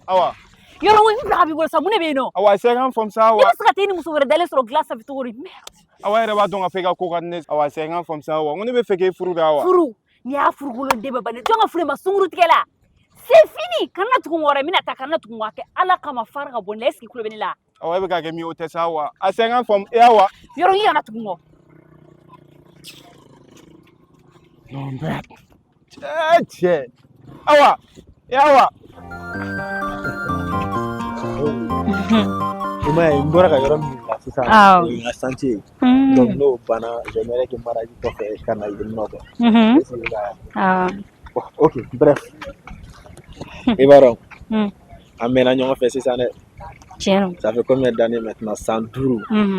Awa. Yɔrɔ ŋo i bila ka b'i bolo sa mun de bɛ yen nɔ. Awa c'est un femme ça I awa. bɛ se ka taa i ni muso wɛrɛ dalen sɔrɔ glace sanfɛ cogo di merde. Awa yɛrɛ b'a dɔn ka fɔ i ka ko ka di ne awa c'est un femme ça awa. N ko ne bɛ fɛ k'e furu de awa. Furu n'i y'a furukolo den bɛ ban jɔn ka furu ma sunkuru tigɛ la. C'est fini kana tugun wɛrɛ mina ta kana tugun wa kɛ ala kama fara ka bɔ ne est-ce que kulo bɛ ne la. Awa e bɛ ka kɛ min o tɛ sa awa. A c'est un femme e awa. Yɔrɔ i kana tugun kɔ. Non merde. Cɛ. Awa. E awa. Ima ye n bɔra ka yɔrɔ min na sisan o ye n ka chantier ye donc n'o banna j'aimerais que mariage kɔfɛ ka na yen nɔ quoi. Ok bref i b'a dɔn an mɛnna ɲɔgɔn fɛ sisan dɛ. Tiɲɛ. Ça fait combien d'années maintenant 105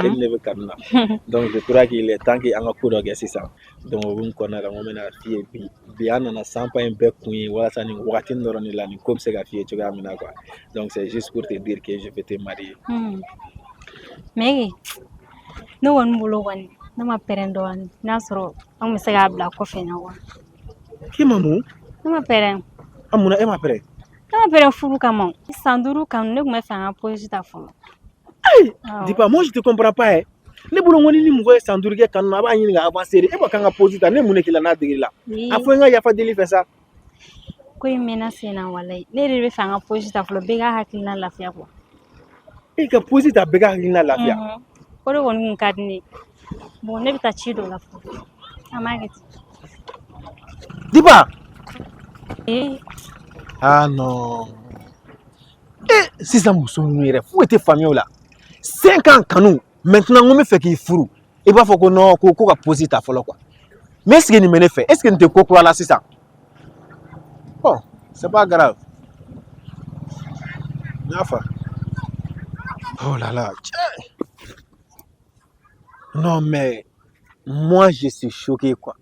e ni ne bɛ kanu na donc je crois qu'il est temps que an ka ko dɔ kɛ sisan donc o bɛ kɔnɔna la n ko n bɛna f'i ye bi an nana 100 pas in bɛɛ kun ye walasa nin wagati dɔrɔn de la nin ko bɛ se ka f'i ye cogoya min na quoi donc c'est juste pour te dire que je vais te marier. Megi ne kɔni bolo kɔni ne ma pɛrɛn dɔɔnin n'a sɔrɔ an bɛ se k'a bila kɔfɛ na wa. K'i ma mun? Ne ma pɛrɛn. A munna e ma pɛrɛn? Ne ma pɛrɛn furu kama san 5 kanu ne tun bɛ fɛ an ka posi ta fɔlɔ. Dis pas, moi je te comprends pas hein. Ne bolo ngoni ni mɔgɔ ye san 5 kɛ kanu na a b'a ɲini ka avancer de e ba kan ka posi ta ne mun de k'i la n'a degeli la a fɔ n ka yafa deli fɛ sa. Ko in mɛnna sen na walayi ne de bɛ fɛ an ka posi ta fɔlɔ bɛɛ ka hakilina lafiya quoi. E ka posi ta bɛɛ ka hakilina lafiya. O de kɔni kun ka di ne ye bon ne bɛ taa ci dɔ la fɔlɔ an b'a kɛ ten. Diba. Ah non. Sisan muso ninnu yɛrɛ foyi tɛ faamuya o la 5 ans kanu maintenant n ko n bɛ fɛ k'i furu i b'a fɔ ko non ko ka posi ta fɔlɔ quoi mais est-ce que nin bɛ ne fɛ est-ce que nin tɛ ko kura la sisan bon c'est pas grave n y'a fa oh là là non mais moi je suis choqué quoi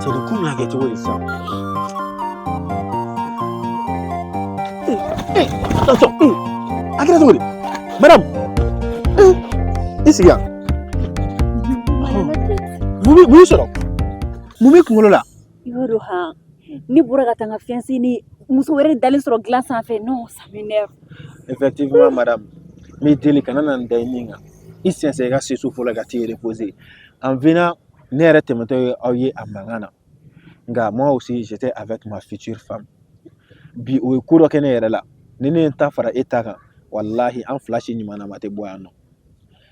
c'est le coup n'a que tu vois ça. Attention, attendez, madame, ici là. Vous êtes là. Vous m'êtes comment là? Yɔrɔ han ni bɔra ka taa n ka fiancé ni muso wɛrɛ dalen sɔrɔ glace sanfɛ non ça m'énerve. Effectivement madame, mais deli kana na ndaini nga. Ici c'est ka sesu fɔlɔ ka t'i reposer. En venant ne yɛrɛ tɛmɛtɔ ye aw ye a mankan na. Nga moi aussi j'étais avec ma future femme. Bi o ye ko dɔ kɛ ne yɛrɛ la. Ni ne ta fara e ta kan wallahi an fila si ɲuman na ma tɛ bɔ yan nɔ.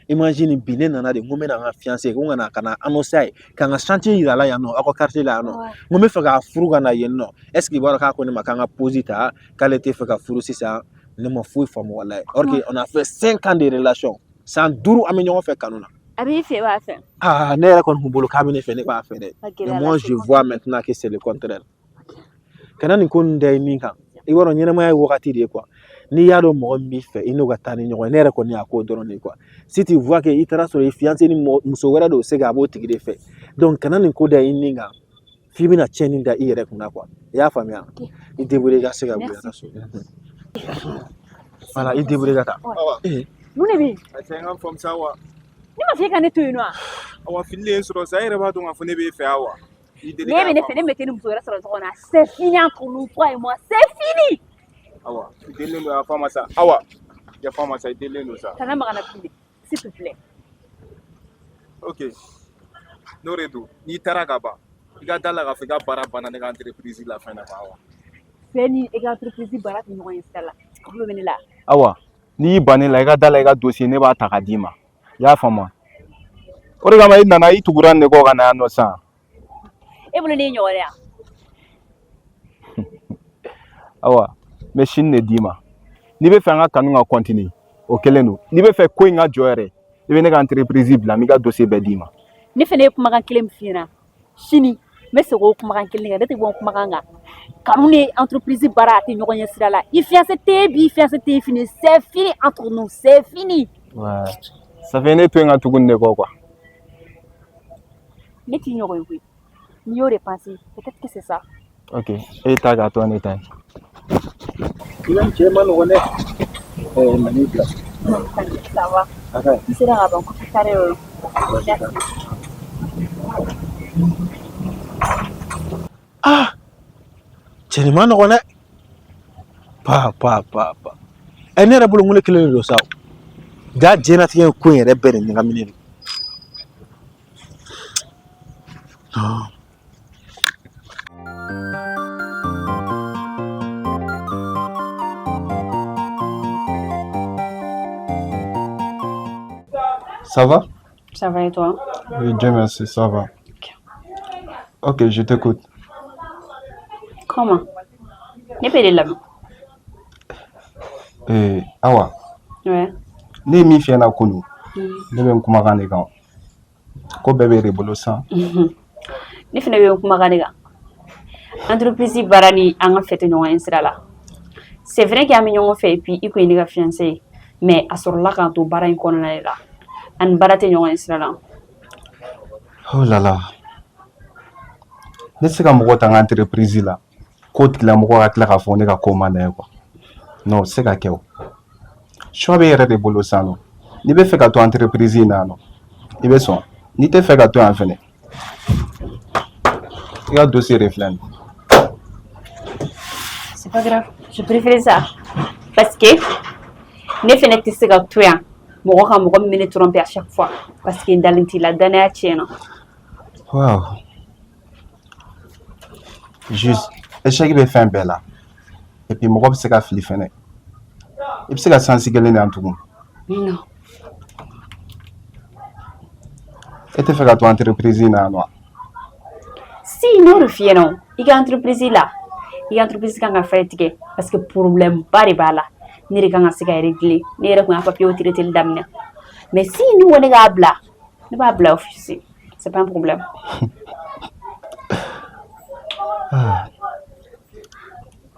Imagine bi ne nana de n ko n bɛna n ka fiancé ko ka na annoncer a ye ka n ka chantier yira a la yan nɔ aw ka quartier la yan nɔ n ko n bɛ fɛ k'a furu ka na yen nɔ est-ce que i b'a dɔn k'a ko ne ma k'an ka posi ta k'ale tɛ fɛ ka furu sisan ne ma foyi faamu wallahi or que on a fait 5 ans de relation san 5 an bɛ ɲɔgɔn fɛ kanu na. A b'i fɛ b'a fɛ. Ah ne yɛrɛ kɔni kun bolo k'a bɛ ne fɛ ne b'a fɛ dɛ mais moi je vois maintenant que c'est le contraire. Kana nin ko nin da ye min kan i b'a dɔn ɲɛnamaya ye wagati de ye quoi n'i y'a dɔn mɔgɔ min b'i fɛ i n'o ka taa ni ɲɔgɔn ye ne yɛrɛ kɔni y'a ko dɔrɔn de quoi si tu vois que i taara sɔrɔ i fiancé ni muso wɛrɛ dɔw se k'a b'o tigi de fɛ donc kana nin ko da i nin kan f'i bɛna tiɲɛni da i yɛrɛ kunna quoi i y'a faamuya i débrouiller i ka se ka bɔ ka so voilà i débrouiller ka taa. Mun de bɛ yen? C'est un femme ça awa. Ne ma fɔ e ka ne to yen nɔ wa? Awa fililen sɔrɔ sa e yɛrɛ b'a dɔn k'a fɔ ne b'e fɛ awa. Ne bɛ ne fɛ ne bɛ kɛ ni muso wɛrɛ sɔrɔ ɲɔgɔn na c'est fini entre nous toi et moi c'est fini. Awa i delilen don yafa ma sa awa yafa ma sa i delilen don sa. Kana magana bilen s'il te plaît. Ok n'o de don n'i taara ka ban i ka da la k'a fɔ i ka baara banna ne ka entreprise la fɛn na awa. Fɛn ni e ka entreprise baara tɛ ɲɔgɔn ye sira la kulo bɛ ne la. Awa n'i y'i ban ne la i ka da la i ka dossier ne b'a ta k'a d'i ma i y'a faamu o de kama i nana i tugura ne kɔ ka na yan nɔ sisan. E bolo ne ye ɲɔgɔn ya. Awa n bɛ sini de d'i ma n'i bɛ fɛ an ka kanu ka continuer o kɛlen don n'i bɛ fɛ ko in ka jɔ yɛrɛ i bɛ ne ka entreprise bila n b'i ka dossier bɛɛ d'i ma. Ne fɛnɛ ye kumakan kelen min f'i ɲɛna sini n bɛ segin o kumakan kelen kan ne tɛ bɔ n kumakan kan kanu ni entreprise baara a tɛ ɲɔgɔn ɲɛ sira la i fiancé tɛ bi i fiancé tɛ fini c'est fini entre nous c'est fini. Ouais ça fait ne to yen ka tugu nin de kɔ quoi. Ne t'i ɲɔgɔn ye koyi n'i y'o de pensé peut-être que c'est ça. Ok e ta k'a to ne ta ye. Kila cɛ ma nɔgɔn dɛ nani bila. Ça va. N sera ka ban kɔfɛ kare yɔrɔ. Ah cɛni ma nɔgɔn dɛ pa ɛ ne yɛrɛ bolo ŋo ne kelen de don sa jaa diɲɛlatigɛ in ko in yɛrɛ bɛɛ de ɲagaminen don Ça va? Ça va et toi? Oui, Dieu merci, ça va. Ok, je t'écoute. Comment? Ne peux la Awa, Ouais. ne mi fiye na kunu, ne bɛ n kumakan de kan. Ko bɛɛ bɛ de bolo san. Ne fana bɛ kumakan de kan. Entreprise baara ni an ka fɛte ɲɔgɔn ye sira la. C'est vrai que an bɛ ɲɔgɔn fɛ et puis i ko ye ne ka fiancé ye, mais a sɔrɔla k'an to baara in kɔnɔna de la. Ani baara tɛ ɲɔgɔn ye sira la. Oh là là. Ne tɛ se ka mɔgɔ ta n ka entreprise la, k'o tigilamɔgɔ ka tila k'a fɔ ne ka ko man d'a ye quoi. Non, o tɛ se ka kɛ o. Choix bɛ e yɛrɛ de bolo san nɔ. N'i bɛ fɛ ka to entreprise in na nɔ, i bɛ sɔn. N'i tɛ fɛ ka to yan fɛnɛ, i ka dossier de filɛ nin ye. C'est pas grave, je préfère ça. Parce que ne fɛnɛ tɛ se ka to yan mɔgɔ ka mɔgɔ min bɛ ne tromper à chaque fois. Parce que n dalen t'i la danaya tiɲɛna. Wow. Juste, échec bɛ fɛn bɛɛ la. Et puis mɔgɔ bɛ se ka fili fɛnɛ. I bɛ se ka sansi kelen de yan tugun. Non. E tɛ fɛ ka to entreprise in na yan nɔ. Si n'o de f'i ɲɛna o, i ka entreprise la, i ka entreprise kan ka fɛɛrɛ tigɛ parce que problème ba de b'a la. Ne de kan ka se ka régler. Ne yɛrɛ kun y'a papier traiter daminɛ. Mais si ne ko ne k'a bila, ne b'a bila office. C'est pas un problème.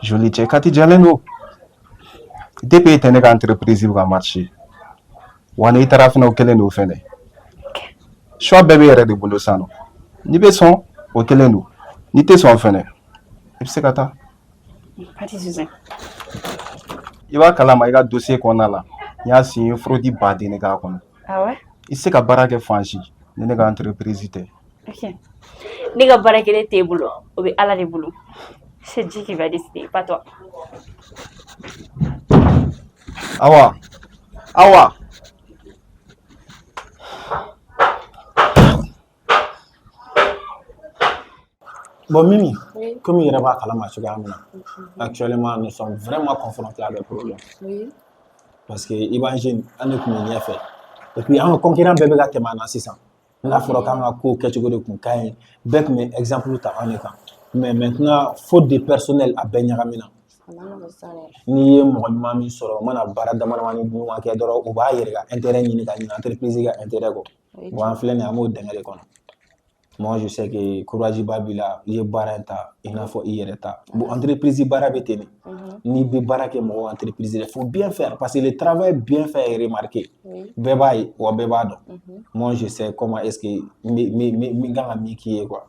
Joli cɛ, kati jɛlen don. Depuis e tɛ ne ka entreprise bɛ ka marcher. Wa n'i taara fɛnɛ o kelen don fɛnɛ. Choix bɛɛ bɛ e yɛrɛ de bolo san nɔ. N'i bɛ sɔn, o kelen don. N'i tɛ sɔn fɛnɛ, i bɛ se ka taa. Pas de souci. I b'a kalama i ka dossier kɔnɔna la. N y'a signé fraude baden de k'a kɔnɔ. Ah ouais? I tɛ se ka baara kɛ fan si ni ne ka entreprise tɛ. Ok. Ne ka baara kelen t'e bolo, o bɛ Ala de bolo. C'est Dieu qui va décider, pas toi. Awa. Bon, Mimi, comme il y a pas actuellement, nous sommes vraiment confrontés à des problèmes. Oui. Parce que, imagine, on est comme fait. Et puis, un concurrent bébé gâte maintenant 600. On a fait un coup, quelque chose de concaille. Bec, mais exemple, tu as un écran. Mais maintenant, faute de personnel à Benyaramina. Ni ye mɔgɔ ɲuman min sɔrɔ o mana baara damadamani dun ka kɛ dɔrɔn u b'a yɛrɛ ka intérêt ɲini ka ɲina entreprise ka intérêt kɔ bon an filɛ nin ye an b'o dɛngɛ de kɔnɔ moi je sais que courage ba b'i la i ye baara in ta i n'a fɔ i yɛrɛ ta bon entreprise baara bɛ ten de n'i bɛ baara kɛ mɔgɔ entreprise il faut bien faire parce que le travail bien fait est remarqué bɛɛ b'a ye wa bɛɛ b'a dɔn moi je sais comment est-ce que min kan ka min k'i ye quoi.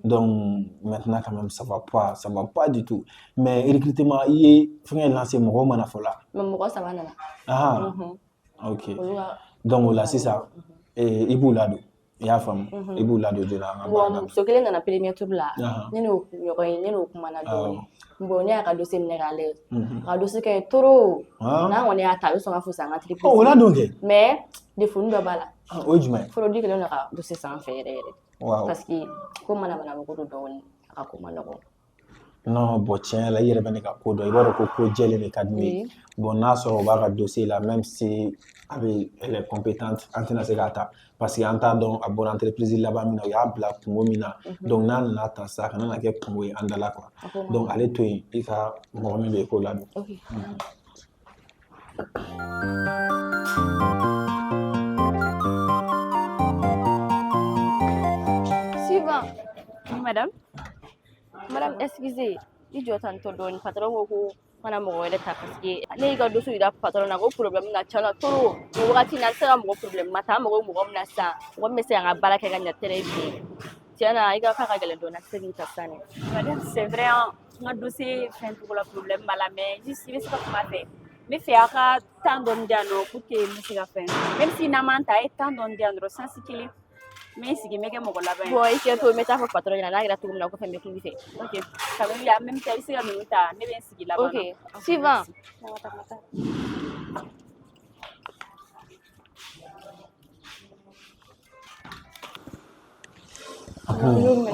Donc maintenant quand même ça va pas du tout mais recrutement il est fɛngɛ lancé mɔgɔw mana fɔ la Mais mɔgɔ saba nana. Ah ok donc o la sisan i b'u ladon i y'a faamu i b'u ladon joona an ka baara Bon muso kelen nana premier tour la ne n'o ɲɔgɔn ye ne n'o kumana dɔɔni bon ne y'a ka dossier minɛ k'a lajɛ ka dossier kɛ trop n'an kɔni y'a ta a bɛ sɔn ka fusaya an ka entreprise o ladon kɛ mais défaut dɔ b'a la o ye jumɛn ye produit kelen don ka dossier san an fɛ yɛrɛ waaw parce que ko mana ko don dɔɔni a ka ko man nɔgɔn. Non bon tiɲɛ la i yɛrɛ bɛ ne ka ko dɔn i b'a dɔn ko jɛlen de ka di ne ye bon n'a sɔrɔ o b'a ka dossier la même si elle est compétente an tɛna se k'a ta parce que an t'a dɔn a bɔra entreprise laban min na o y'a bila kungo min na donc n'a nana ta sa a kana na kɛ kungo ye an dala quoi donc ale to yen i ka mɔgɔ min bɛ yen k'o ladon. Suivant. Madame? Madame, excusez, i jɔ tantɔ dɔɔni patron ko ko kana mɔgɔ wɛrɛ ta parce que ne y'i ka dossier yira patron na ko problème na cɛna trop nin wagati in na a tɛ se ka mɔgɔ problème ma ta an mago bɛ mɔgɔ min na sisan mɔgɔ min bɛ se k'an ka baara kɛ ka ɲɛ très bien tiɲɛna i ka ka gɛlɛn dɔɔni a tɛ se k'i ta sisan dɛ. Madame, c'est vrai n ka dossier fɛn cogo la problème b'a la mais juste i bɛ se ka kuma fɛ n bɛ fɛ a ka temps dɔɔni di yan nɔ pour que n bɛ se ka fɛn même si n'an m'an ta a ye temps dɔɔni di yan dɔrɔn sansi kelen Mais si que mec mon là-bas. Bon, il faut mettre à patron, il y a là, tout le monde fait mieux que lui fait. Ok. Ça veut dire même si c'est nous ta, ne bien si là-bas. Ok. Suivant.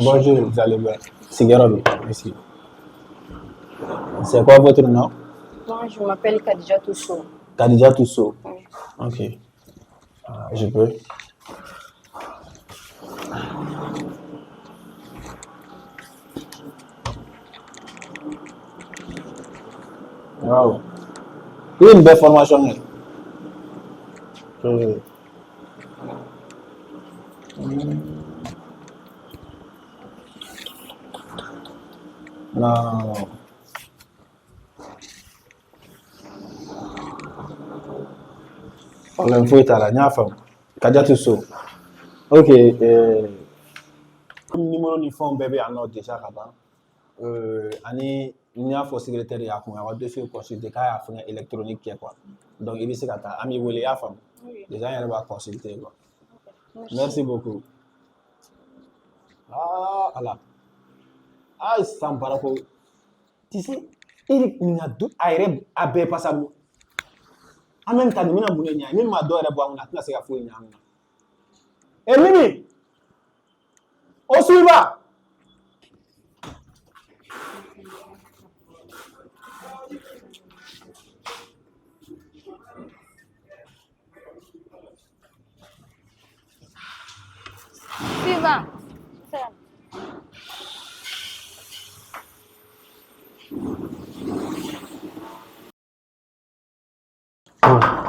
Bonjour, vous allez bien. C'est Guérobi, ici. C'est quoi votre nom? Moi, je m'appelle Khadija Tousso. Khadija Tousso. Oui. Ok. Je peux. Wow. C'est une belle formation. Hein. Non. Problème foyi t'a la n y'a faamu Kadiatu So ok numéro ni fɛnw bɛɛ bɛ yan nɔ déjà ka ban ani n y'a fɔ secrétaire y'a kun a ka dossier consulté k'a y'a fɛngɛ électronique kɛ quoi donc i bɛ se ka taa an b'i wele i y'a faamu déjà an yɛrɛ b'a consulté quoi merci beaucoup ala san baara ko tu sais i nin ka a yɛrɛ a bɛɛ pasabu en même temps, nous avons dit que nous avons dit que nous avons et Mimi, au suivant. Suivant.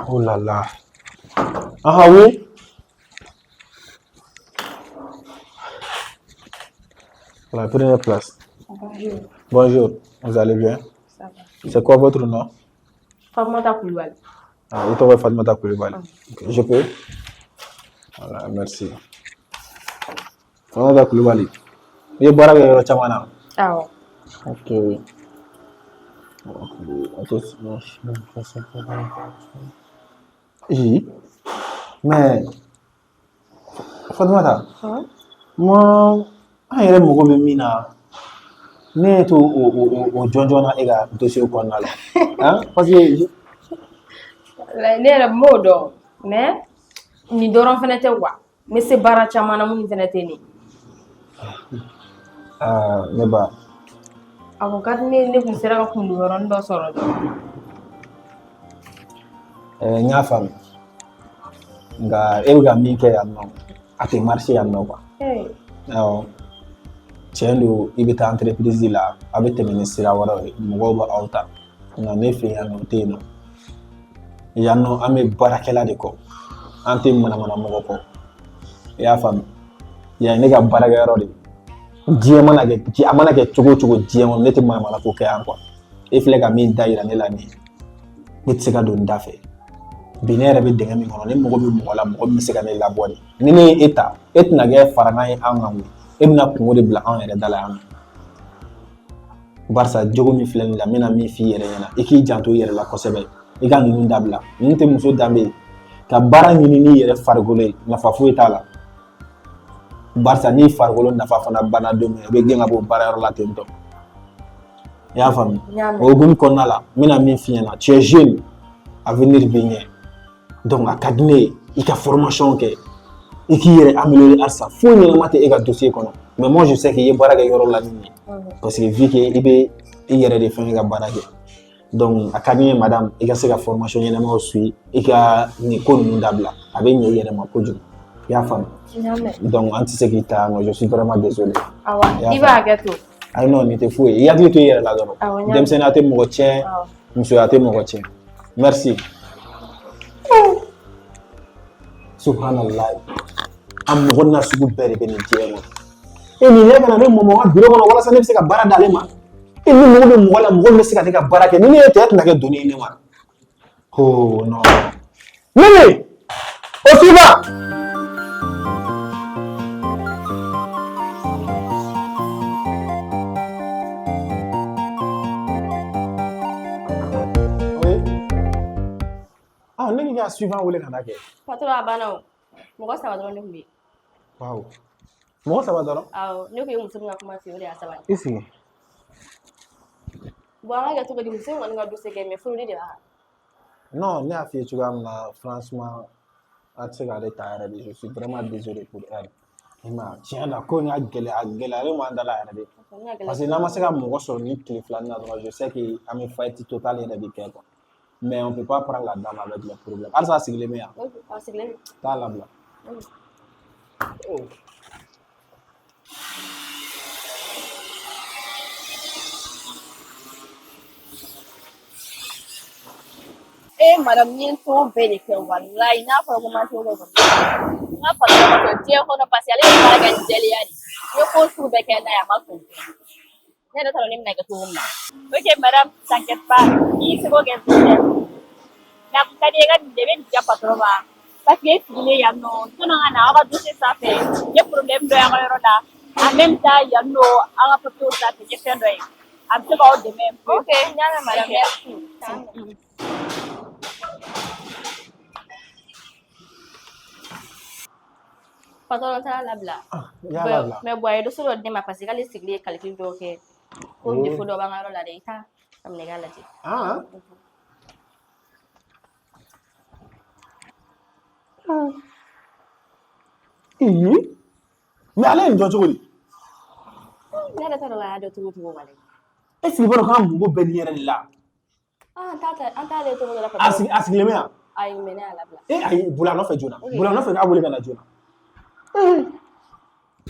Oh là là. Ah oui. La première place. Bonjour. Bonjour, vous allez bien? Ça va. C'est quoi votre nom? Famata Koulibaly. Ah, il t'aurait Fatmata Koulibaly. Okay. Je peux? Voilà, merci. Fatmata Koulibaly. Il est bon avec le chamana. Ah ouais. Ok. Oui. Mais, Fatmata, moi, an yɛrɛ mago bɛ min na ne to o jɔnjɔn na e ka dossier kɔnɔna la parce que ne yɛrɛ m'o dɔn mais nin dɔrɔn fɛnɛ tɛ wa n bɛ se baara caman na mun fɛnɛ tɛ nin ne ba a ko ka di ne kun sera ka kundu yɔrɔnin dɔ sɔrɔ dɔrɔn n y'a faamu nka e bɛ ka min kɛ yan nɔ a tɛ marché yan nɔ quoi awɔ tiɲɛ don i bɛ taa entreprise la a bɛ tɛmɛ ni sira wɛrɛw ye mɔgɔw bɛ aw ta nka ne fɛ yan nɔ o tɛ yen nɔ yan nɔ an bɛ baarakɛla de kɔ an tɛ manamana mɔgɔ kɔ i y'a faamu yan ne ka baarakɛyɔrɔ de diɲɛ mana kɛ a mana kɛ cogo o cogo diɲɛ kɔnɔ ne tɛ manamana ko kɛ yan quoi e filɛ ka min da yira ne la nin ye ne tɛ se ka don n da fɛ bi ne yɛrɛ bɛ dingɛ min kɔnɔ ne mago bɛ mɔgɔ la mɔgɔ min bɛ se ka ne labɔ de ni ne ye e ta e tɛna kɛ faranan ye an kan e bɛna kungo de bila an yɛrɛ da la yan nɔ barisa jogo min filɛ nin la n bɛna min f'i yɛrɛ ɲɛna i k'i janto i yɛrɛ la kosɛbɛ i ka ninnu dabila ninnu tɛ muso danbe ye ka baara ɲini n'i yɛrɛ farikolo ye nafa foyi t'a la barisa n'i farikolo nafa fana banna don min i bɛ gɛn ka bɔ baarayɔrɔ la ten tɔ i y'a faamu o hukumu kɔnɔna la n bɛna min f'i ɲɛna tu es jeune avenir b'i ɲɛ donc a ka di ne ye i ka formation kɛ i k'i yɛrɛ améliorer halisa foyi ɲɛnama tɛ e ka dossier kɔnɔ mais moi je sais que i ye baara kɛ yɔrɔ la nin ye parce que vu que i bɛ i yɛrɛ de fɛn ka baara kɛ donc a ka di n ye madame i ka se ka formation ɲɛnamaw suit i ka nin ko ninnu dabila a bɛ ɲɛ i yɛrɛ ma kojugu i y'a faamu donc an tɛ se k'i ta yan nɔ je suis vraiment désolé i b'a hakɛ to ayi non nin tɛ foyi ye i hakili to i yɛrɛ la dɔrɔn denmisɛnninya tɛ mɔgɔ tiɲɛ musoya tɛ mɔgɔ tiɲɛ merci subhanallah an mɔgɔ na sugu bɛɛ de bɛ nin diɲɛ kɔnɔ e nin ne kana ne mɔmɔ ka bureau kɔnɔ walasa ne bɛ se ka baara d'ale ma e ni mɔgɔ bɛ mɔgɔ la mɔgɔ min bɛ se ka ne ka baara kɛ ni ne ye tɛ e tɛna kɛ donni ye ne ma oh non Mimi au suivant ne k'i ka suivant wele ka na kɛ patron a banna o mɔgɔ saba dɔrɔn de tun bɛ yen Wow. Mɔgɔ saba dɔrɔn. Awɔ ne ko ye muso min ka kuma f'i ye o de y'a saba ye. I sigi. Bon an ka kɛ cogo di muso in kɔni ka dossier kɛ mais furuli de b'a. Non, ne y'a f'i ye cogoya min na franchement a tɛ se k'ale ta yɛrɛ de. Je suis vraiment désolé pour elle. I m'a ye tiɲɛ na ko in ka gɛlɛya a gɛlɛyalen m'an da la yɛrɛ de. Parce que n'an ma se ka mɔgɔ sɔrɔ ni tile filanin na dɔrɔn je sais que an bɛ fight total yɛrɛ de kɛ quoi. Mais on peut pas prendre la dame avec les problèmes. Halisa a sigilen bɛ yan. A sigilen bɛ. Taa labila. Oh. Madame ni to bɛɛ de kɛ walayi n'a fɔra ko ma to dɔ kɔni. N ka patron ma sɔn diɲɛ kɔnɔ parce que ale bɛ baara kɛ ni jɛlenya de ye. N ye ko sugu bɛɛ kɛ n'a ye a ma sɔn. Ne yɛrɛ t'a dɔn ne bɛna kɛ cogo min na. Ok, madame, t'inquiète pas. Il se voit qu'elle fait. Mais après, quand il y a des bébés, il y a pas trop mal. Parce que il y a non, tout le monde a un dossier ça fait. Il y a problème de là. En même temps, il y a non, un peu plus ça fait. Il y a fait un peu de même. Ok, ñaanal madame merci. Patron taara labila. Y'a labila. Mais bon a ye dossier dɔ di ne ma parce que k'ale sigilen ye calcul dɔw kɛ. Ko défaut dɔ b'an ka yɔrɔ la dɛ i taa ka minɛ k'a lajɛ. Mais ale ye nin jɔ cogo di? Ne yɛrɛ t'a dɔn a y'a dɔn cogo cogo walayi. Est-ce que i b'a dɔn k'an mago bɛ nin yɛrɛ de la? An t'ale cogo dɔ la A sigilen bɛ yan? Ayi mais ne y'a labila. Ayi boli a nɔfɛ joona. Boli a nɔfɛ k'a wele ka na joona.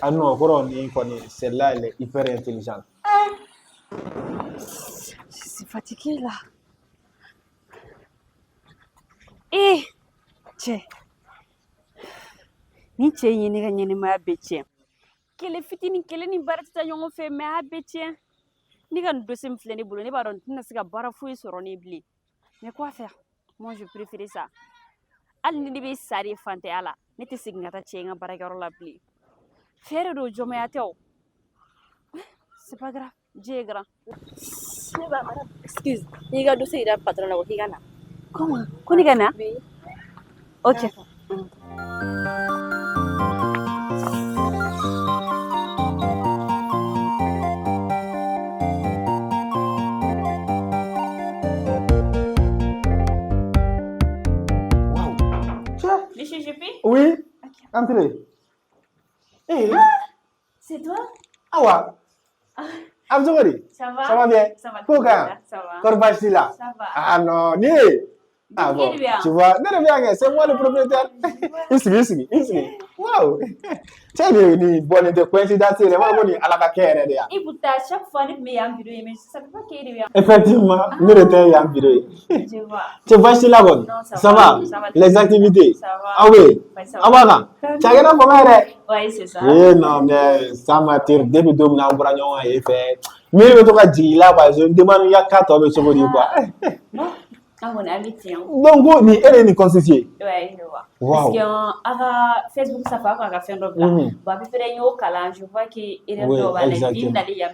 Ah non, kɔrɔ nin kɔni celle-là elle est hyper intelligente. Je suis fatiguée là. Cɛ ni cɛ in ye ne ka ɲɛnɛmaya bɛɛ tiɲɛ. Kɛlɛ fitinin kɛlɛ ni baara tɛ taa ɲɔgɔn fɛ mais a bɛɛ tiɲɛ. Ne ka nin dossier min filɛ ne bolo ne b'a dɔn n tɛna se ka baara foyi sɔrɔ ne bilen. Mais quoi faire? Moi je préfère ça. Hali ni ne bɛ sa de fantanya la ne tɛ segin ka taa cɛ in ka baarakɛyɔrɔ la bilen. Fɛɛrɛ don jɔnmaya tɛ o. C'est pas grave, Dieu est grand. Ne ba madame excuse n'i ka dossier yira patron na ko k'i ka na. Comment? Ko ne ka na? Oui. Ok. Monsieur Juppé? Oui, entrez. C'est toi? Awa. Abdouari. Ça va? Ça va bien? Ça va. Pourquoi? Ça va. Corbachi là. Ça va. Ah non, ni. Ah bon, Qui vient? tu vois, ne reviens, c'est moi le propriétaire. Ici. Wow. Tu sais, ni bonne de coïncidence, c'est vraiment bon à la carrière derrière. Et pourtant, chaque fois, je me en vidéo, mais je ne savais pas qu'il y avait. Effectivement, nous étions en vidéo. Je vois. Tu vois ici là, bon. Non, Ça va? va. Les activités? Ça va. Ah oui. Ouais, ça Ah va. voilà. Tu as regardé comment elle est? Oui, c'est ça. Eh non, mais ça m'attire. Depuis 2 minutes, on prend un effet. Mais je me dis là, je me demande, il y a 4 hommes sur le quoi. Ah, mon ami, tiens. Donc, ni elle est ni constituée. Oui, je vois. Wow. Parce que Facebook, ça fait qu'on a fait un peu. Bon, puis je vois qu'il y a Oui, des exactement. il y a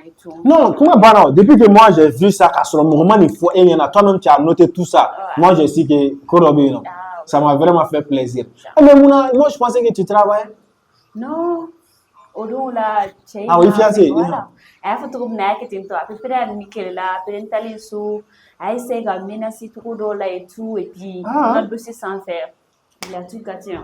et tout. Non, comment bah depuis que moi j'ai vu ça, qu'à ce moment il faut et toi-même tu as noté tout ça. Ouais. Moi je sais que Korobi, non. Ah, ouais. Ça m'a vraiment fait plaisir. Mais moi je pensais que tu travailles. Non. Au là, Ah oui, fiancé. Voilà. A y'a fɔ cogo min na a y'a kɛ ten tɔ a peu près a ni kɛlɛ la a bɛ ntalen so a y'a essayé ka menacer cogo dɔw la et tout et puis n ka dossier sanfɛ il a tout gâté.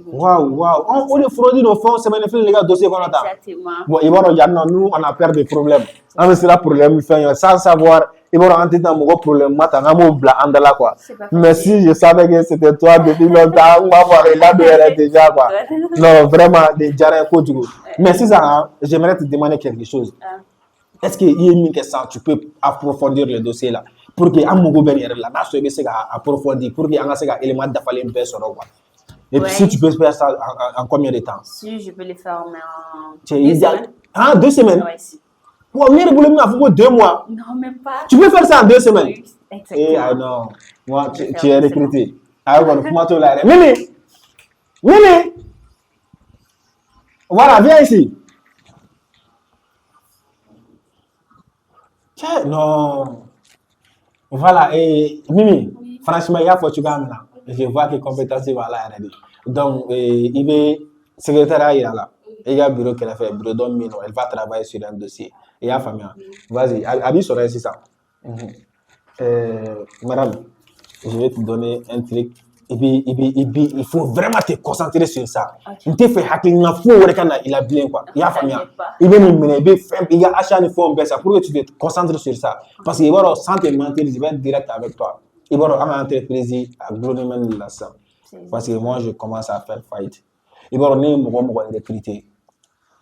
Waouh. On est fraude nos fonds, c'est magnifique les gars, dossier qu'on attend. Exactement. Bon, il va y avoir nous on a peur des problèmes. On c'est là problème sans savoir. Il va y avoir un problème, maintenant on va bla andala quoi. Mais si je savais que c'était toi depuis longtemps, on va voir là déjà quoi. Non, vraiment des jarres quoi. Mais si ça, j'aimerais te demander quelque chose. Est-ce qu'il y a une question tu peux approfondir le dossier là pour que amogo ben là, na so be se ga approfondir pour que anga se ga élément d'affaler un peu sur quoi. Et puis si tu peux faire ça en combien de temps? Si je peux le faire en 2 semaines. Ah, 2 semaines? Ouais, si. Wow, mais le problème, il faut 2 mois. Non, même pas. Tu peux faire ça en 2 semaines? Oui, exactement. Eh, ah non. Moi, tu es recruté. Ah, bon, comment tu l'as? Mimi! Voilà, viens ici. Tiens, non. Voilà, et Mimi, franchement, il y a faut que tu gagnes là. Je vois que compétence va là. Donc, il est secrétaire y'a là. Il y a un bureau qu'elle a fait, bureau d'homme, elle va travailler sur un dossier. Il y a famille. Vas-y, Abi sera ici ça. Madame, je vais te donner un truc. Et puis, il faut vraiment te concentrer sur ça. Il te fait hacking, il a bien quoi. Il y a famille. Il veut nous mener, il y a achat de fonds, ça pour que tu te concentres sur ça. Parce qu'il va sans te mentir, il va être direct avec toi. Il va avoir une entreprise à Gloneman là ça. Parce que moi, je commence à faire fight. Il va avoir une recruter.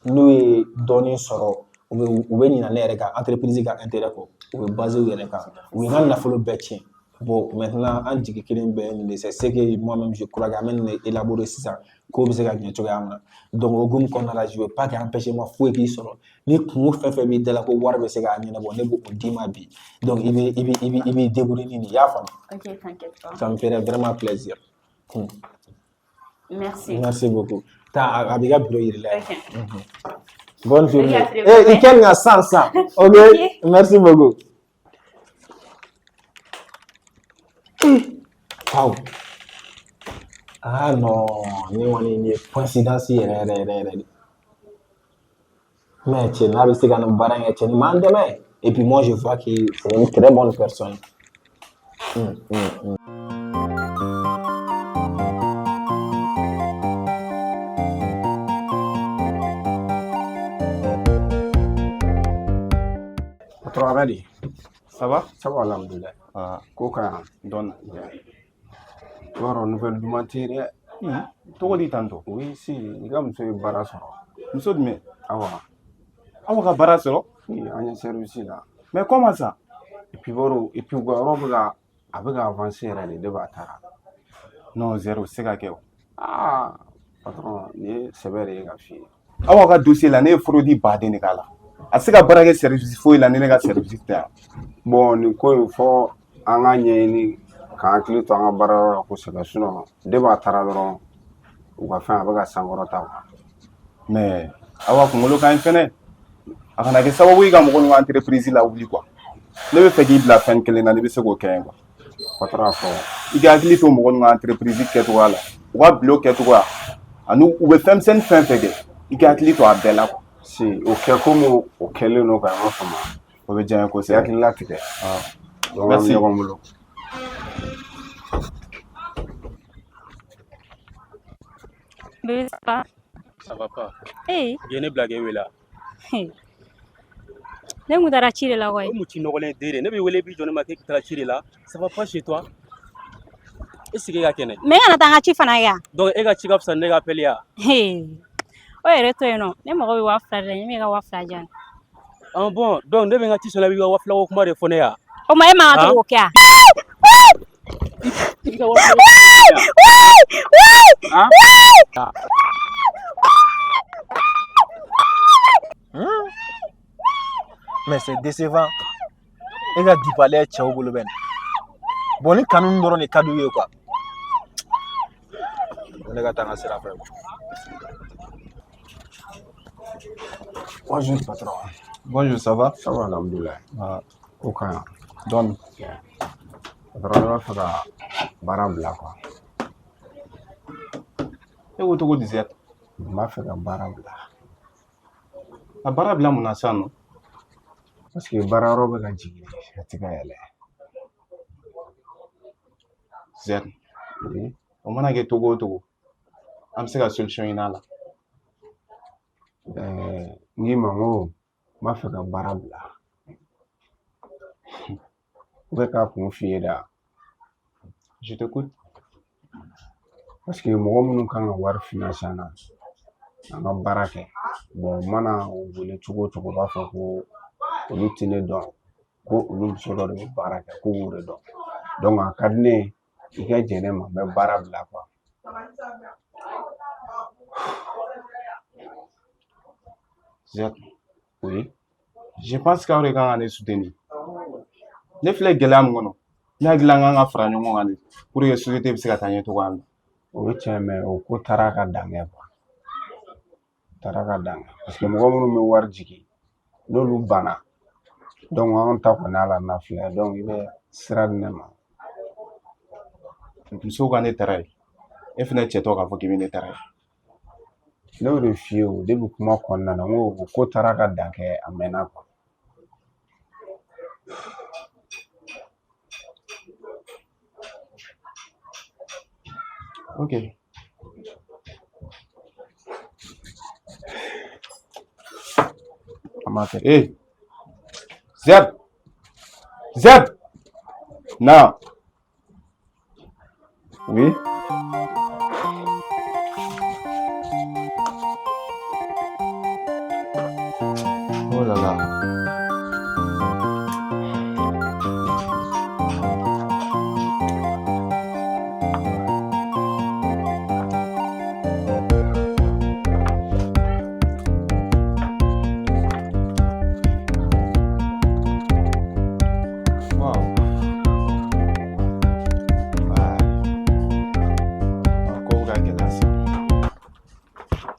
Nous donner soro ou be ni na ne yɛrɛ ka entreprise ka intérêt kɔ u bɛ basé u yɛrɛ kan u ye n ka nafolo bɛɛ tiɲɛ bon maintenant an jigi kelen bɛɛ nin de c'est ce que moi-même je crois que an bɛ nin élaborer sisan k'o bɛ se ka ɲɛ cogoya min na donc o hukumu kɔnɔna la je veux pas que empêchement foyi k'i sɔrɔ ni kungo fɛn fɛn b'i da la ko wari bɛ se k'a ɲɛnabɔ ne b'o d'i ma bi donc i b'i débrouiller ni nin i y'a faamu. Ok, t'inquiète pas. Ça me ferait vraiment plaisir. Merci. Merci beaucoup. A b'i ka bureau yiri la. Ok. Bonne journée. Regarde, Il tient à 100. Ok? Merci beaucoup. Wow. Ah non, ni coïncidence mais tu n'as pas de barang et tu et puis moi je vois que c'est une très bonne personne. Amadi, Ça va? ça va alhamdoulilah. Koka donne. Tu vois, nouvelle alimentaire. Togo di tanto. Oui, si, il y a un barasso. Muso jumɛn? Awa, Aw ka baara sɔrɔ? oui, on a un service là. Mais comment ça? Et puis, bon, et puis, avec avancer, elle est tara. Non, zéro, c'est ka kɛ o. Ah, patron, ni c'est vrai, il a fait. Aw ka dossier la ne ye fraude baden de k'a la. A se ka baara kɛ service foyi la ni ne ka service tɛ yan. Bon, ni ko in fɔ an ka ɲɛɲini k'an hakili to an ka baarayɔrɔ la kosɛbɛ de b'a tara dɔrɔn u ka fɛn a bɛ ka sankɔrɔta quoi. Mais aw ka kunkolo ka ɲi fɛnɛ. A kana kɛ sababu ye ka mɔgɔ ninnu ka entreprise lawuli quoi. Ne bɛ fɛ k'i bila fɛn kelen na ne bɛ se k'o kɛ yen quoi. Patron a fɔ. I ka hakili to mɔgɔ ninnu ka entreprise kɛcogoya la. U ka bilo kɛcogoya ani u bɛ fɛn misɛnnin fɛn fɛn kɛ i ka hakili to a bɛɛ la quoi. Si o kɛ komi o kɛlen don ka ɲɔgɔn faamu O bɛ diya n ye o kosɛbɛ. hakili latigɛ donc an bɛ Merci. ɲɔgɔn bolo. Bébé, ça va? Ça va pas. Hey, Je ne blague wela. hey. Ne kun taara ci de la koyi. O muti nɔgɔlen den de. Ne bɛ wele bi jɔ ne ma k'e taara ci de la. Ça va pas chez toi? E sigi e ka kɛnɛ. Mais kana taa n ka ci fana kɛ yan. Donc e ka ci ka fisa ni ne ka appel ye wa? Hey. O yɛrɛ to yen nɔ. Ne mago bɛ 2000 de la. N bɛ ka 2000 jan. Ah bon, donc ne bɛ n ka ci sɔrɔ i b'i ka 2000 ko kuma de fɔ ne ye wa? O ma e man ka to k'o kɛ yan. I b'i ka 2000 ko Ah, Mais c'est décevant. Et ka dipale cɛw bolo bɛ bon ni kanu dɔrɔn de ka d'u ye quoi. Ne ka taa n ka sira fɛ. Bonjour patron. bonjour, ça va? Ça va alhamdoulilah. Ko ka ɲi. Donne. Patron ne b'a fɛ ka baara bila quoi. E ko togo di zɛr? N b'a fɛ ka baara bila. A baara bila mun na sisan nɔ? Parce que baarayɔrɔ bɛ ka jigin a tɛ ka yɛlɛ. Zɛr, Oui. o mana kɛ togo o togo an bɛ se ka solution ɲini a la. N k'i ma n ko n b'a fɛ ka baara bila. U bɛ k'a kun f'i ye da. Je t'écoute. Parce que mɔgɔ minnu kan ka wari finance an na an ka baara kɛ bon u mana u wele cogo o cogo u b'a fɔ ko olu tɛ ne dɔn ko olu muso dɔ de bɛ baara kɛ ko k'u de dɔn donc a ka di ne ye i ka jɛn ne ma n bɛ baara bila quoi. Zɛr, Oui. je pense qu'aw de kan ka ne soutenir. Ne filɛ gɛlɛya min kɔnɔ ne hakili la an kan ka fara ɲɔgɔn kan de pour que société bɛ se ka taa ɲɛ cogoya min na. O ye tiɲɛ mais o ko taara ka dan kɛ quoi. Taara ka dan kɛ parce que mɔgɔ minnu bɛ wari jigin n'olu banna donc anw ta kɔni ala na filɛ donc i bɛ sira di ne ma. Musow ka ne tara ye e fɛnɛ cɛtɔ k'a fɔ k'i bɛ ne tara ye. Ne y'o de f'i ye o depuis kuma kɔnɔna na n ko o ko taara ka dan kɛ a mɛnna quoi. Ok. An b'a kɛ. Zed! Zed! Na. Oui? Oh là là.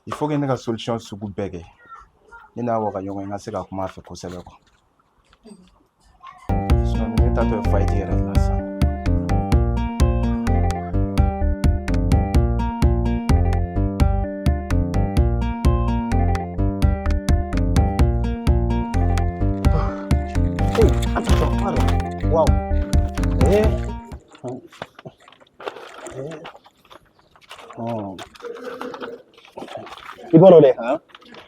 Il faut que ne ka solution sugu bɛɛ kɛ ne n'a wa ka ɲɔgɔn ye n ka se ka kuma a fɛ kosɛbɛ quoi. Sinon ne tatɔ ye fight yɛrɛ de la sisan. Attends, voilà. Waouh. Oh. I b'a dɔn dɛ,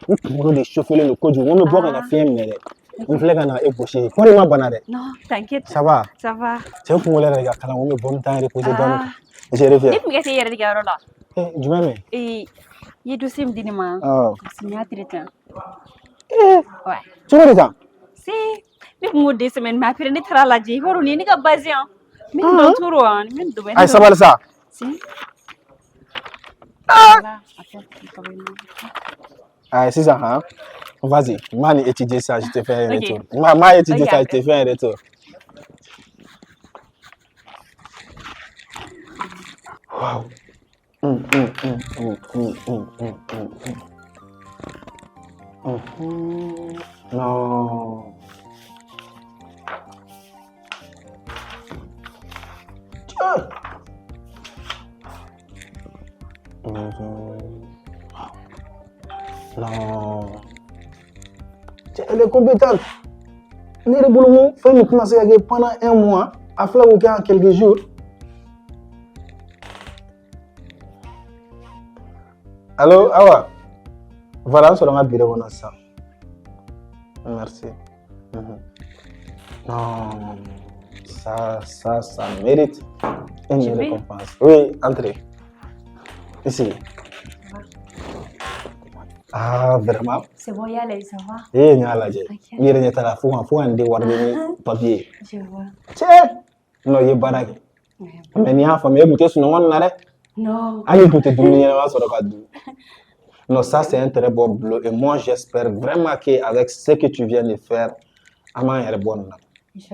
n kunkolo de chauffer le kojugu, n ko n bɛ bɔ ka na fiɲɛ minɛ dɛ, n filɛ ka na ébaucher, kɔni ma bana dɛ. Non, t'inquiète. Ça va? Ça va. Cɛ kunkolo yɛrɛ de ka kalan, n ko n bɛ bɔ n bɛ taa reposer dɔɔni. Je reviens. I tun ka se yɛrɛ de ka yɔrɔ la. Jumɛn bɛ? I ye dossier min di ne ma. Parce que n y'a traité. Ouais. Cogo di tan? Si, ne tun ko 2 semaines mais après ne taara lajɛ i b'a dɔn nin ye ne ka base ye. N bɛ dɔn toro wa? N bɛ dɔn. Ay sabali sa. Si. Voilà. Ay sisan hein. Vas-y, moi j'ai étudié ça, je te fais un retour. Moi j'ai étudié ça, je te fais un retour. Wow. Non. Non. Elle est compétente. Nous avons fait commencer pendant 1 mois, à faire en quelques jours. Allô, Awa. Voilà, sur le bureau, on a ça. Merci. Non, ça mérite une récompense. Oui, entrez. Ici. Ah, vraiment? C'est bon, y aller, ça va? Eh, n'y a la j'ai. Il y a la faut un papier. Je vois. Tiens! Non, il y a barrage. Mais n'y a pas famille, vous êtes sur le monde, non. Allez, vous êtes dominé sur le cadre. Non, ça c'est un très bon boulot. Et moi, j'espère vraiment qu'avec ce que tu viens de faire, Ama est bon.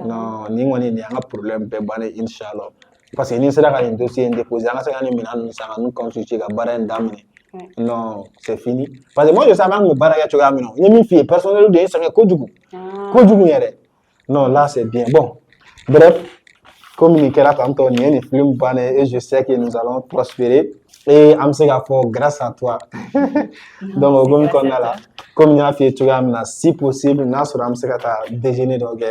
Non, ni on n'y a pas de problème, Inch'Allah. Parce que ni c'est là un dossier déposé, on a nous consulter la barre d'amener. Non, c'est fini. Parce que moi, je savais que barre ya choga mino. Ni mi fille personnel de ça ko dugu. Ko dugu yere. Non, là c'est bien. Bon. Bref, communiquer là tantôt ni un film bané et je sais que nous allons prospérer. Et Amsega fort grâce à toi. Donc, comme on a là, comme il y a fait, tu as si possible, nous allons Amsega déjeuner donc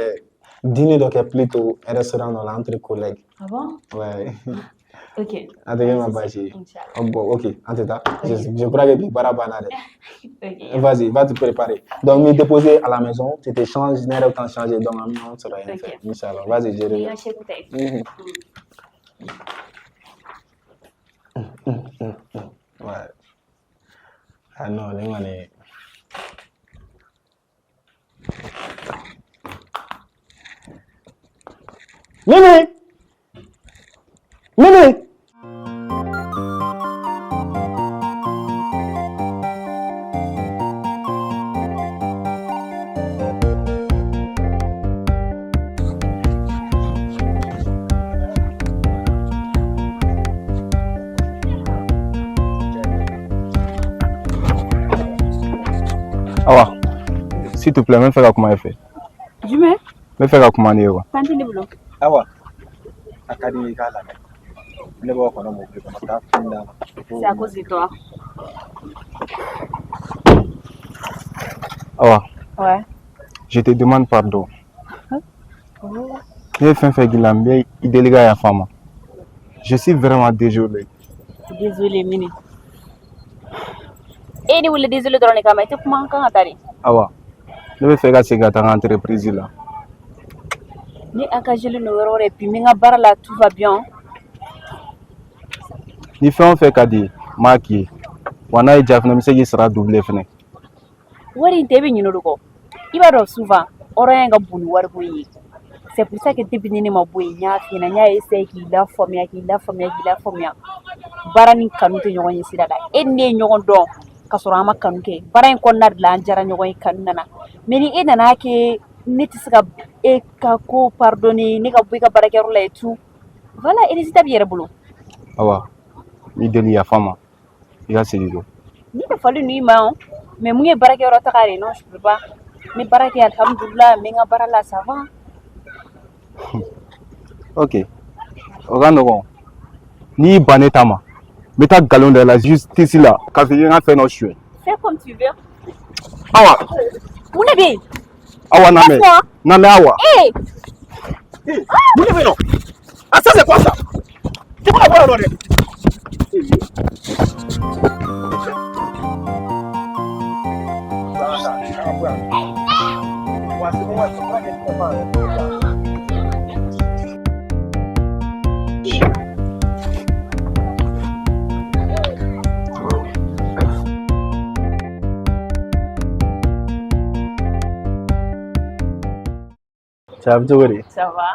dîner donc plutôt un restaurant dans l'entre collègues. Ah bon? Ouais. Ok. Ok, je crois que tu vas banane. Vas-y, va te préparer. Donc, me déposer à la maison, tu te changes, tu n'as pas changer, donc on sera rien fait. Inch'Allah, vas-y, je reviens. Ouais. Ah non, les manées. Mimi! Mimi! Awa, s'il te plaît, me fais comment il fait. Je me fais comment il est. Panti de boulot. Awa, akadi kala. Ne ba ko na mo ko ta funda. C'est à cause de toi. Awa, Ouais. je te demande pardon. Ne ye fɛn fɛn k'i la n bɛ i deli ka yafa n ma. Je suis vraiment désolé. Désolé Mini. E ni wuli désolé dɔrɔn de kama i tɛ kuma an kan ka taa de. Awa, ne bɛ fɛ ka segin ka taa n ka entreprise la. Ni engagé len don yɔrɔ wɛrɛ puis n bɛ n ka baara la tout va bien. Ni fɛn o fɛn ka di ye, n b'a k'i ye. Wa n'a y'i diya fɛnɛ n bɛ se k'i sara doublé fɛnɛ. Wari in tɛ i bɛ ɲinɛ o de kɔ. I b'a dɔn souvent hɔrɔnya ka bon ni wariko ye. C'est pour ça que depuis ni ne ma bɔ yen n y'a f'i ɲɛna n y'a essayé k'i lafaamuya k'i lafaamuya k'i lafaamuya. Baara ni kanu tɛ ɲɔgɔn ye sira la. E ni ne ye ɲɔgɔn dɔn ka sɔrɔ an ma kanu kɛ. Baara in kɔnɔna de la an diyara ɲɔgɔn ye kanu nana. Mais ni e nana kɛ ne tɛ se ka e ka ko pardonner ne ka bɔ i ka baarakɛyɔrɔ la et tout. Voilà résultat b'i yɛrɛ bolo. Awa, n b'i deli yafa n ma. I ka segin kɔ. Ni tɛ fali ninnu i ma o. Mais mun ye baarakɛyɔrɔ taga de non je peux pas. N bɛ baara kɛ alhamdulilah n bɛ n ka baara la ça va. Ok, o ka nɔgɔn. N'i y'i ban ne ta ma, n bɛ taa nkalon da i la justice la k'a fɔ i ye n ka fɛn dɔ suɲɛ. Fais comme tu veux. Awa, Mun de bɛ yen? Awa namɛ, Laisse-moi. namɛ Awa. Eh! Mun de bɛ yen nɔ? Ah, ça c'est quoi ça? Tu peux la voir alors? Ça va cogo di? Ça va.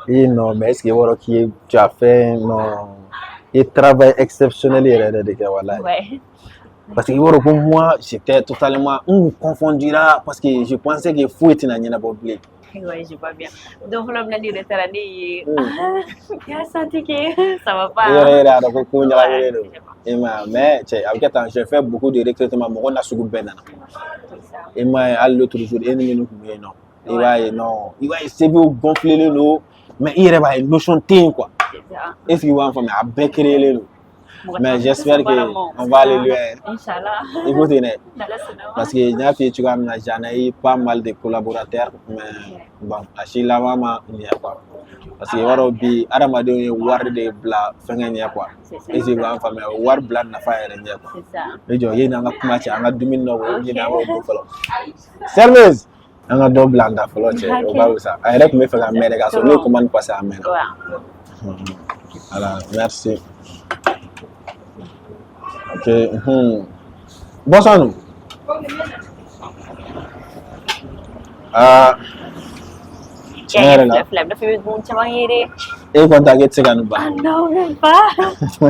Non, mais est-ce que tu as fait non, un travail exceptionnel yɛrɛ de kɛ walahi. Ouais. Parce que pour moi, j'étais totalement confondu là parce que je pensais que foyi tɛna ɲɛnabɔ bilen. Ouais, je vois bien. Donc, voilà, on a dit retard ne ye. Il a senti que ça va pas. Yɛrɛ a dɔn ko ko ɲagaminen don. I m'a ye mais cɛ a bɛ kɛ tan j'ai fait beaucoup de recrutement mɔgɔ na sugu bɛɛ nana. I m'a ye hali l'autre jour e ni minnu tun bɛ yen nɔ. I b'a ye non i b'a ye CV gonflelen don mais i yɛrɛ b'a ye notion tɛ yen quoi. Est-ce que i b'a faamuya a bɛɛ créé don. Mais j'espère qu'on va aller loin. Inch'Allah. Il faut tenir. Parce que n'a fait tu comme j'en ai eu pas mal de collaborateurs mais bon à chez la maman il n'y a pas. Parce que waro bi adamadenw ye wari de bila fɛngɛ ɲɛ quoi. Et c'est vraiment famille wari bila nafa yɛrɛ ɲɛ quoi. C'est ça. Ne jɔ ye n'an ka kuma cɛ an ka dumuni dɔ ko ɲini an k'o dun fɔlɔ. Service an ka dɔ bila an da fɔlɔ cɛ o b'a wusa a yɛrɛ tun bɛ fɛ ka mɛn de ka sɔrɔ ne commande passé a mɛnna. Voilà merci. Ok. Bosan. Tiɲɛ yɛrɛ la. Fila dafa bɛ dun caman ye dɛ. E kɔni tɛ se ka nin ban. Non, même pas.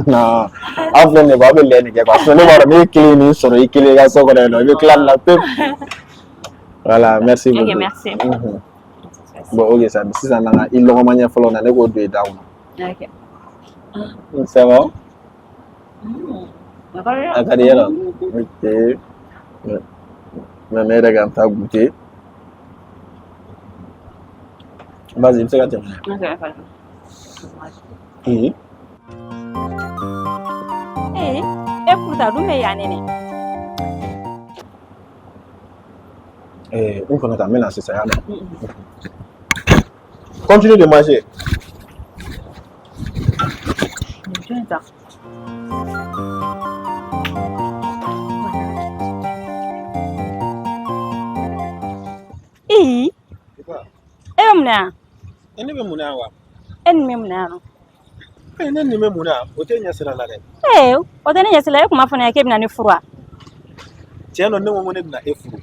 Non. Aw filɛ nin ye aw bɛ lɛ nin kɛ quoi. Sinon ne b'a dɔn n'i ye kelen nin sɔrɔ i kelen ka so kɔnɔ yen nɔ i bɛ tila nin na pewu. Voilà merci beaucoup. Ok, merci. Bon ok sa sisan nana i lɔgɔma ɲɛ fɔlɔ na ne k'o don i da kɔnɔ. Ok. Ça va? A ka A ka di yɛrɛ? Ok. Mais ne yɛrɛ ka n ta goûter. Vas-y, i bɛ se ka tɛmɛ. Ok, e pourtant dun bɛ yan nɛnɛ. N kɔnɔ ta n bɛ na sisan y'a mɛn. Continue de manger. Jɔn ta. E bɛ mun na yan? Ne bɛ mun na wa? E ni bɛ mun na yan nɔ? Ne nin bɛ mun na o tɛ ɲɛ sira la dɛ. O tɛ ne ɲɛ sira la e kuma fɔ ne ye k'e bɛna ne furu wa? Tiɲɛ don ne ko ne bɛna e furu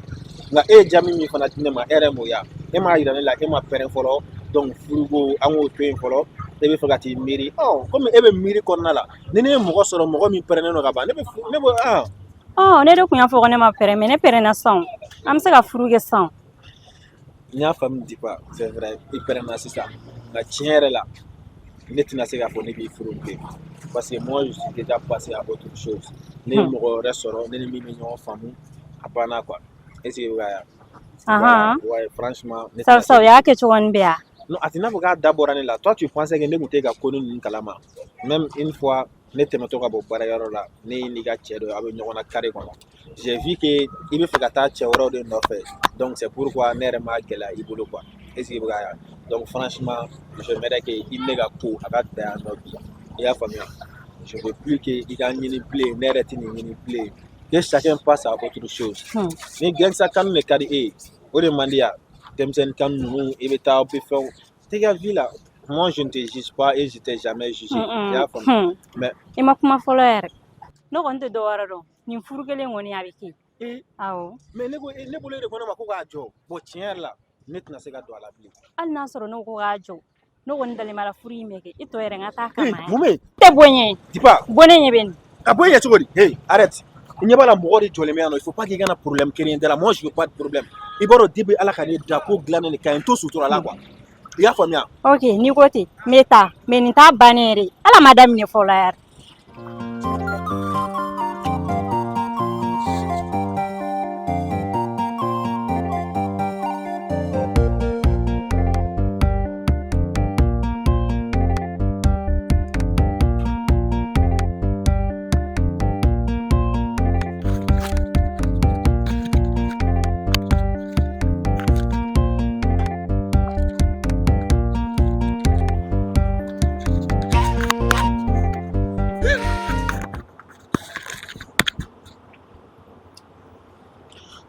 nka e ye jaabi min fana di ne ma e yɛrɛ m'o ya e m'a yira ne la e ma pɛrɛn fɔlɔ donc furuko an k'o to yen fɔlɔ e bɛ fɛ ka t'i miiri komi e bɛ miiri kɔnɔna la ni ne ye mɔgɔ sɔrɔ mɔgɔ min pɛrɛnnen don ka ban ne bɛ ne de tun y'a fɔ ko ne ma pɛrɛn mais ne pɛrɛnna sisan an bɛ se ka furu kɛ sisan. n y'a faamu di pas c'est vrai i pɛrɛnna sisan nka tiɲɛ yɛrɛ la ne tɛna se k'a fɔ ne b'i furu bilen parce que moi je suis déjà passé à autre chose ne ye mɔgɔ wɛrɛ sɔrɔ ne ni min bɛ ɲɔgɔn faamu a banna quoi est ce que i b'a ye ouais franchement ne tɛna se o y'a kɛ cogo min bɛ yan. non a tɛ i n'a fɔ k'a da bɔra ne la toi tu pensais que ne tun tɛ ka ko ninnu kalama même une fois ne tɛmɛtɔ ka bɔ baarakɛyɔrɔ la ne n'i ka cɛ dɔ a bɛ ɲɔgɔn na carré kɔnɔ j'ai vu que i bɛ fɛ ka taa cɛ wɛrɛw de nɔfɛ donc c'est pourquoi ne yɛrɛ ma gɛlɛya i bolo quoi est ce que i bɛ ka ye donc franchement je m'aimerais que i ne ka ko a ka dan yan nɔ bi i y'a faamuya je veux plus que i ka ɲini bilen ne yɛrɛ tɛ nin ɲini bilen que chacun passe à autre chose ni gangsta kanu de ka di e ye o de man di yan denmisɛnnin kanu ninnu i bɛ taa aw bɛ fɛnw tɛ ka vie la moi je ne te juge pas et je t'ai jamais jugé i y'a faamuya mais I ma kuma fɔlɔ yɛrɛ ne kɔni tɛ dɔwɛrɛ dɔn nin furu kelen kɔni a bɛ kɛ awɔ mais ne bolo e de ko ne ma ko k'a jɔ bon tiɲɛ yɛrɛ la ne tɛna se ka don a la bilen hali n'a sɔrɔ ne ko k'a jɔ ne kɔni dalen b'a la furu in bɛ kɛ i tɔ yɛrɛ n ka taa kama yan mun bɛ yen tɛ bonya dis pas bɔ ne ɲɛ bɛ nin a bɔ yen cogo di hey arrête i ɲɛ b'a la mɔgɔ de jɔlen bɛ yan nɔ il faut pas qu'il y ait un problème kelen tɛ la moi je veux pas de problème i b'a dɔn depuis ala ka ne da ko dilannen de ka ɲi n to sutura la quoi i y'a faamuya ok n'i ko ten n bɛ taa mais nin t'a bannen yɛrɛ ye ala ma daminɛ fɔlɔ yɛrɛ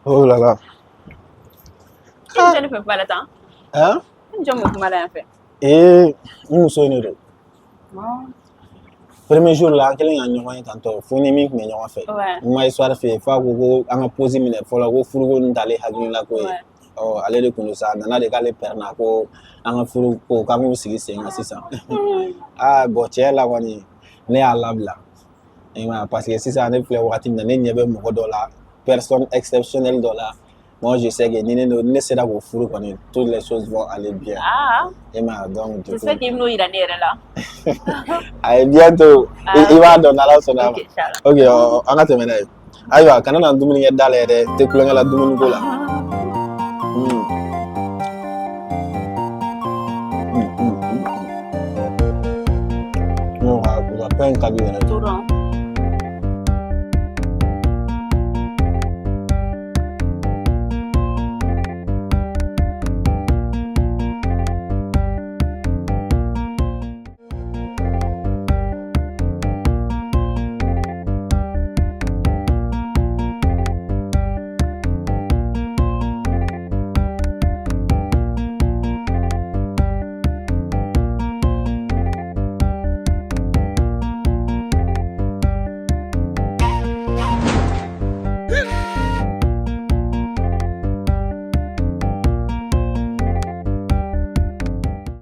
oh là là Je ne peux pas l'attendre. hein Je me fous mal à faire. et n muso in de don premier jour la an kɛlen ka ɲɔgɔn ye tantɔ fo ni min tun bɛ ɲɔgɔn fɛ Ouais. n ma histoire fɛ yen f'a ko ko an ka pause minɛ fɔlɔ ko furuko nin t'ale hakilila ko ye Ouais. ale de kun don sa a nana de k'ale pɛrɛnna ko an ka furu ko k'an k'u sigi sen kan sisan bon tiɲɛ la kɔni ne y'a labila i m'a ye parce que sisan ne filɛ wagati min na ne ɲɛ bɛ mɔgɔ dɔ la personne exceptionnelle dɔ la moi je sais que ni ne sera k'o furu kɔni toutes les choses vont aller bien Ah, i m'a ye donc du coup j'espère qu'il me ira nere là. a ye bientôt i b'a dɔn n'ala sɔnna a ma Ok, Inch'Allah. ok an ka tɛmɛ n'a ye ayiwa kana na dumuni kɛ da la yɛrɛ tɛ kulonkɛ la dumuni ko la u ka fɛn ka di yɛrɛ Tout dans